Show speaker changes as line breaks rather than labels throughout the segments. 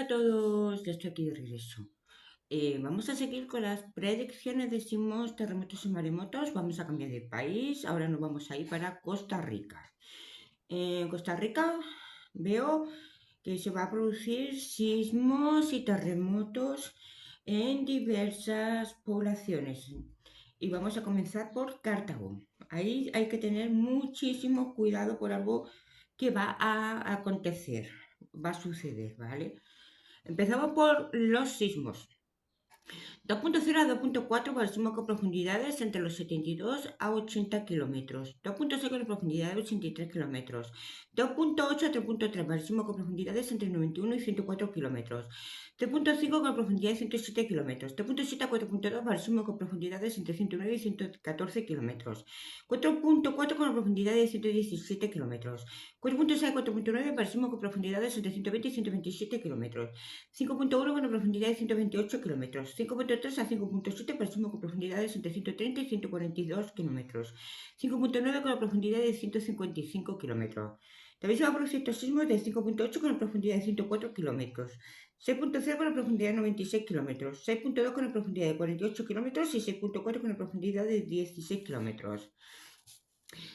a todos, ya estoy aquí de regreso. Vamos a seguir con las predicciones de sismos, terremotos y maremotos. Vamos a cambiar de país. Ahora nos vamos a ir para Costa Rica. En Costa Rica veo que se va a producir sismos y terremotos en diversas poblaciones. Y vamos a comenzar por Cartago. Ahí hay que tener muchísimo cuidado por algo que va a acontecer, va a suceder, ¿vale? Empezamos por los sismos. 2.0 a 2.4 balsimo con profundidades entre los 72 a 80 kilómetros. 2.6 con profundidades de 83 kilómetros. 2.8 a 3.3 balsimo con profundidades entre 91 y 104 kilómetros. 3.5 con profundidad de 107 kilómetros. 3.7 a 4.2 balsimo con profundidades entre 109 y 114 kilómetros. 4.4 con profundidad de 117 kilómetros. 4.6 a 4.9 balsimo con profundidades entre 120 y 127 kilómetros. 5.1 con una profundidad de 128 kilómetros. 5.3 a 5.7 balsimo con profundidades entre 130 y 142 kilómetros. 5.9 con la profundidad de 155 kilómetros. También se va a producir estos sismos de 5.8 con la profundidad de 104 kilómetros. 6.0 con la profundidad de 96 kilómetros. 6.2 con la profundidad de 48 kilómetros y 6.4 con la profundidad de 16 kilómetros.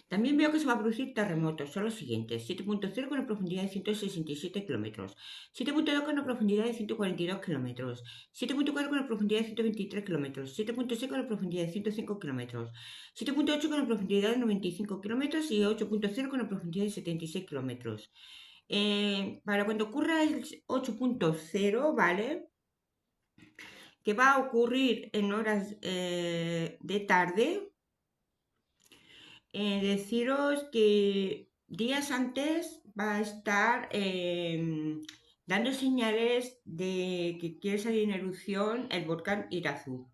También veo que se va a producir terremotos, son los siguientes. 7.0 con una profundidad de 167 kilómetros. 7.2 con una profundidad de 142 kilómetros. 7.4 con una profundidad de 123 kilómetros. 7.6 con una profundidad de 105 kilómetros. 7.8 con una profundidad de 95 kilómetros y 8.0 con una profundidad de 76 kilómetros. Para cuando ocurra el 8.0, ¿vale? Que va a ocurrir en horas de tarde. Deciros que días antes va a estar dando señales de que quiere salir en erupción el volcán Irazú.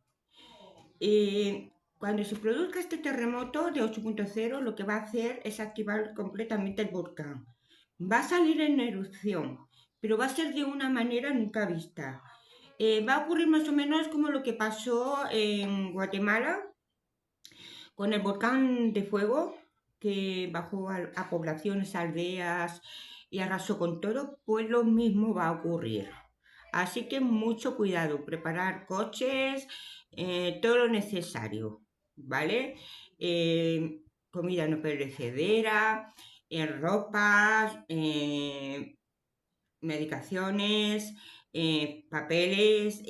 Cuando se produzca este terremoto de 8.0, lo que va a hacer es activar completamente el volcán. Va a salir en erupción, pero va a ser de una manera nunca vista. Va a ocurrir más o menos como lo que pasó en Guatemala con el volcán de fuego que bajó a poblaciones, aldeas y arrasó con todo, pues lo mismo va a ocurrir. Así que mucho cuidado, preparar coches, todo lo necesario, ¿vale? Comida no perecedera, ropas, medicaciones, papeles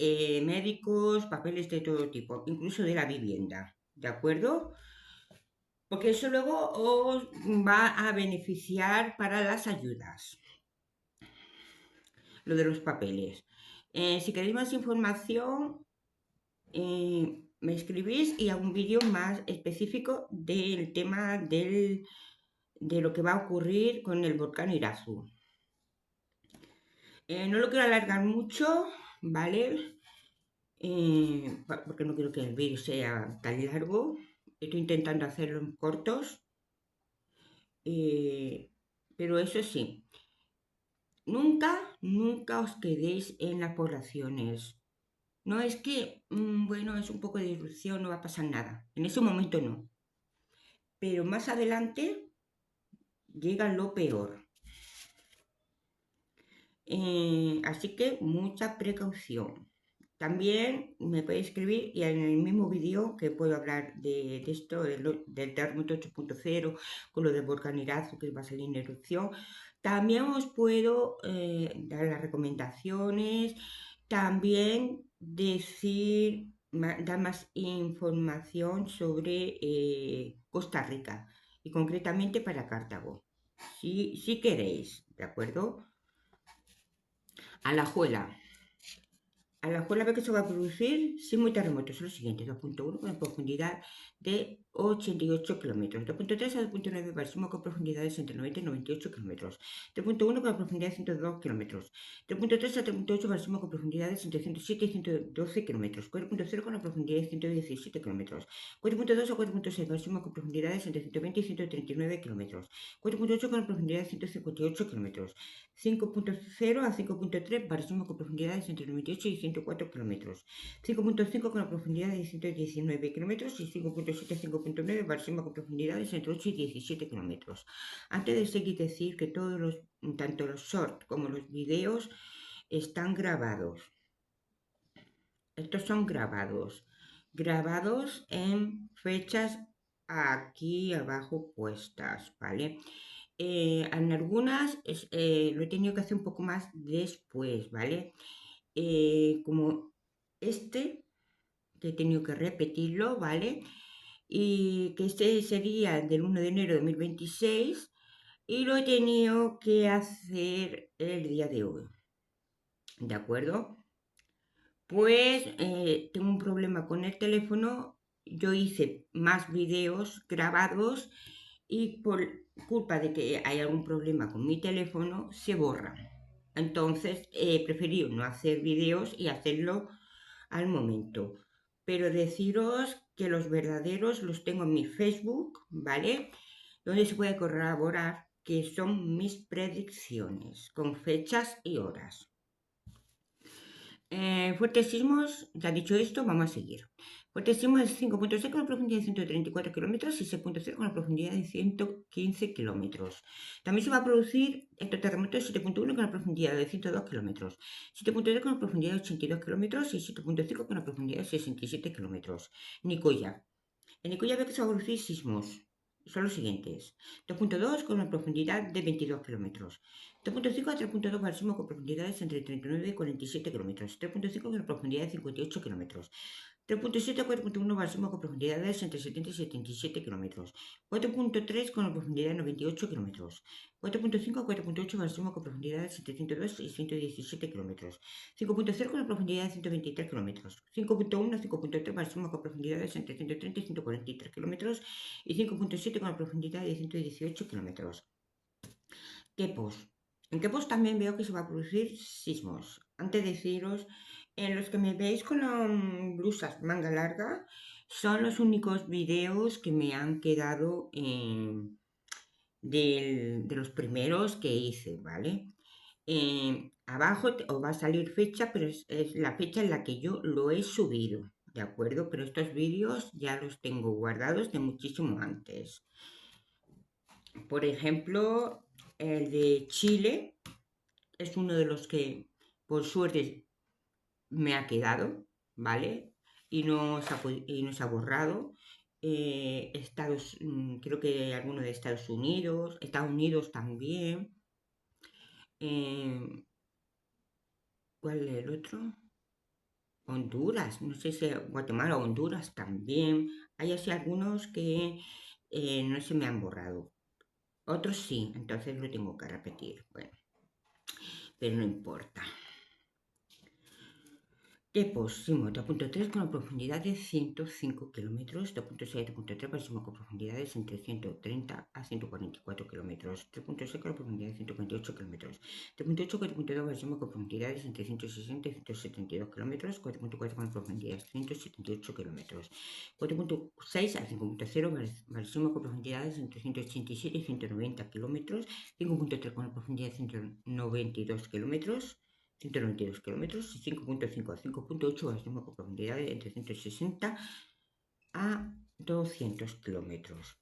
médicos, papeles de todo tipo, incluso de la vivienda, ¿de acuerdo? Porque eso luego os va a beneficiar para las ayudas, lo de los papeles. Si queréis más información, me escribís y hago un vídeo más específico del tema de lo que va a ocurrir con el volcán Irazú. No lo quiero alargar mucho, ¿vale? Porque no quiero que el vídeo sea tan largo. Estoy intentando hacerlo en cortos. Pero eso sí, nunca os quedéis en las poblaciones. No es que, bueno, es un poco de disrupción, no va a pasar nada. En ese momento no. Pero más adelante llega lo peor. Así que mucha precaución. También me podéis escribir y en el mismo vídeo que puedo hablar de esto, del terremoto 8.0, con lo del volcán Irazú que va a salir en erupción. También os puedo dar las recomendaciones, también dar más información sobre Costa Rica y concretamente para Cartago, si queréis, ¿de acuerdo? Alajuela. Alajuela ve que se va a producir sismo y terremotos. Son los siguientes: 2.1 con profundidad de 88 kilómetros. 2.3 a 2.9 balsimo con profundidades entre 90 y 98 kilómetros. 3.1 con profundidad de 102 kilómetros. 3.3 a 3.8 balsimo con profundidades entre 107 y 112 kilómetros. 4.0 con la profundidad de 117 kilómetros. 4.2 a 4.6 balsimo con profundidades entre 120 y 139 kilómetros. 4.8 con la profundidad de 158 kilómetros. 5.0 a 5.3 balsimo con profundidades entre 98 y 104 kilómetros. 5.5 con la profundidad de 119 kilómetros y 5.7 a 5.9 balsimo con profundidades entre 8 y 17 kilómetros. Antes de seguir, decir que tanto los shorts como los videos están grabados. Estos son grabados en fechas aquí abajo puestas, ¿vale? En algunas lo he tenido que hacer un poco más después, ¿vale? Como este, que he tenido que repetirlo, ¿vale? Y que este sería del 1 de enero de 2026 y lo he tenido que hacer el día de hoy, ¿de acuerdo? Pues tengo un problema con el teléfono. Yo hice más videos grabados y por culpa de que hay algún problema con mi teléfono se borran. Entonces preferí no hacer videos y hacerlo al momento. Pero deciros que los verdaderos los tengo en mi Facebook, ¿vale? Donde se puede corroborar que son mis predicciones con fechas y horas. Fuertes sismos, ya dicho esto, vamos a seguir. Fuertes sismos de 5.6 con una profundidad de 134 kilómetros y 6.0 con una profundidad de 115 kilómetros. También se va a producir estos terremotos de 7.1 con una profundidad de 102 kilómetros, 7.2 con una profundidad de 82 kilómetros y 7.5 con una profundidad de 67 kilómetros. Nicoya. En Nicoya veo que se va a producir sismos. Son los siguientes. 2.2 con una profundidad de 22 kilómetros. 2.5 a 3.2 máximo con profundidades entre 39 y 47 kilómetros. 3.5 con una profundidad de 58 kilómetros. 3.7 a 4.1 máximo con profundidades entre 70 y 77 kilómetros. 4.3 con una profundidad de 98 kilómetros. 4.5 a 4.8 máximo con profundidades entre 102 y 117 kilómetros. 5.0 con una profundidad de 123 kilómetros. 5.1 a 5.3 máximo con profundidades entre 130 y 143 kilómetros. Y 5.7 con una profundidad de 118 kilómetros. Quepos. En Quepos también veo que se va a producir sismos. Antes de deciros, en los que me veis con blusas manga larga, son los únicos videos que me han quedado de los primeros que hice, ¿vale? Abajo os va a salir fecha, pero es la fecha en la que yo lo he subido, ¿de acuerdo? Pero estos vídeos ya los tengo guardados de muchísimo antes. Por ejemplo, el de Chile es uno de los que, por suerte, me ha quedado, ¿vale? Y no se ha borrado. Creo que alguno de Estados Unidos también. Eh, ¿Cuál es el otro? Honduras, no sé si Guatemala o Honduras también. Hay así algunos que no se me han borrado. Otros sí, entonces lo tengo que repetir. Bueno, pero no importa. Quepos, Simo, 2.3 con una profundidad de 105 kilómetros, 2.6, 2.3 máximo con profundidades entre 130 a 144 kilómetros, 3.6 con una profundidad de 148 kilómetros, 3.8, 4.2 máximo con profundidades entre 160 y 172 kilómetros, 4.4 con profundidades 178 kilómetros, 4.6 a 5.0 máximo con profundidades entre 187 y 190 kilómetros, 5.3 con una profundidad de 192 kilómetros, 192 kilómetros y 5.5 a 5.8 máximo con profundidad entre 160 a 200 kilómetros.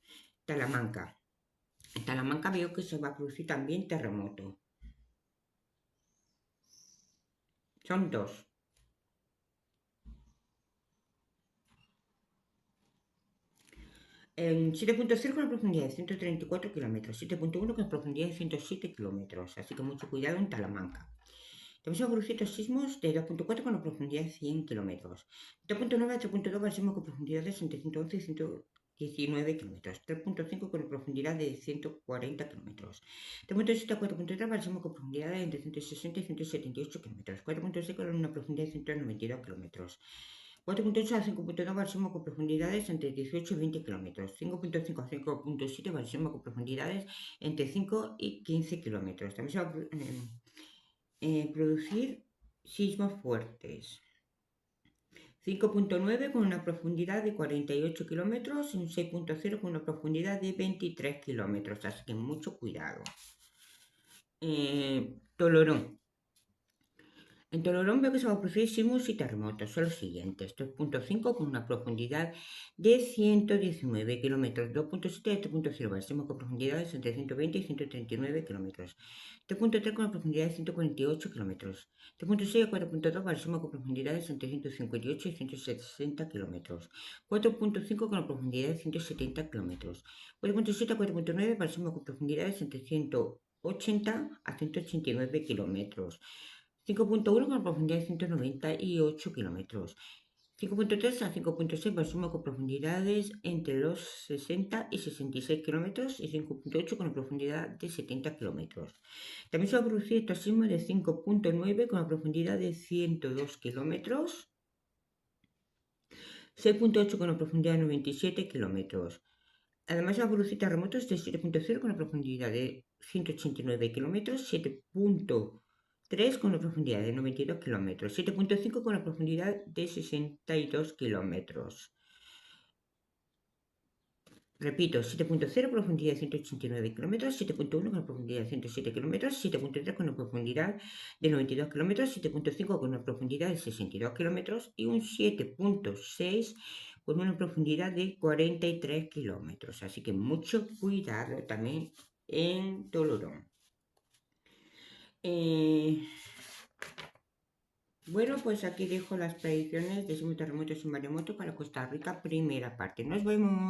Talamanca. En Talamanca veo que se va a producir también terremoto. Son dos. En 7.0 con una profundidad de 134 kilómetros, 7.1 con una profundidad de 107 kilómetros, así que mucho cuidado en Talamanca. También se han producido sismos de 2.4 con una profundidad de 100 kilómetros, 2.9 a 3.2 máximo con profundidades entre 111 y 119 kilómetros, 3.5 con una profundidad de 140 kilómetros, 3.7 a 4.3 máximo con profundidades entre 160 y 178 kilómetros, 4.6 con una profundidad de 192 kilómetros, 4.8 a 5.2 máximo con profundidades entre 18 y 20 kilómetros, 5.5 a 5.7 máximo con profundidades entre 5 y 15 kilómetros. También se va a producir sismos fuertes. 5.9 con una profundidad de 48 kilómetros y un 6.0 con una profundidad de 23 kilómetros, así que mucho cuidado. Tolorón. En Tolorón veo que se va a producir sismos y terremotos. Son los siguientes: 3.5 con una profundidad de 119 kilómetros, 2.7 y 3.0 máximo con profundidades entre 120 y 139 kilómetros, 3.3 con una profundidad de 148 kilómetros, 3.6 y 4.2 máximo con profundidades entre 158 y 160 kilómetros, 4.5 con una profundidad de 170 kilómetros, 4.7 a 4.9 máximo con profundidades entre 180 a 189 kilómetros, 5.1 con profundidad de 198 kilómetros, 5.3 a 5.6 máximo con profundidades entre los 60 y 66 kilómetros y 5.8 con una profundidad de 70 kilómetros. También se va a producir este sismo de 5.9 con una profundidad de 102 kilómetros, 6.8 con una profundidad de 97 kilómetros. Además se va a producir terremotos de 7.0 con una profundidad de 189 kilómetros, 7.3 con una profundidad de 92 kilómetros, 7.5 con una profundidad de 62 kilómetros. Repito, 7.0 profundidad de 189 kilómetros, 7.1 con una profundidad de 107 kilómetros, 7.3 con una profundidad de 92 kilómetros, 7.5 con una profundidad de 62 kilómetros y un 7.6 con una profundidad de 43 kilómetros. Así que mucho cuidado también en Tolorón. Bueno, pues aquí dejo las predicciones de sismos, terremotos y maremotos para Costa Rica, primera parte. Nos vemos.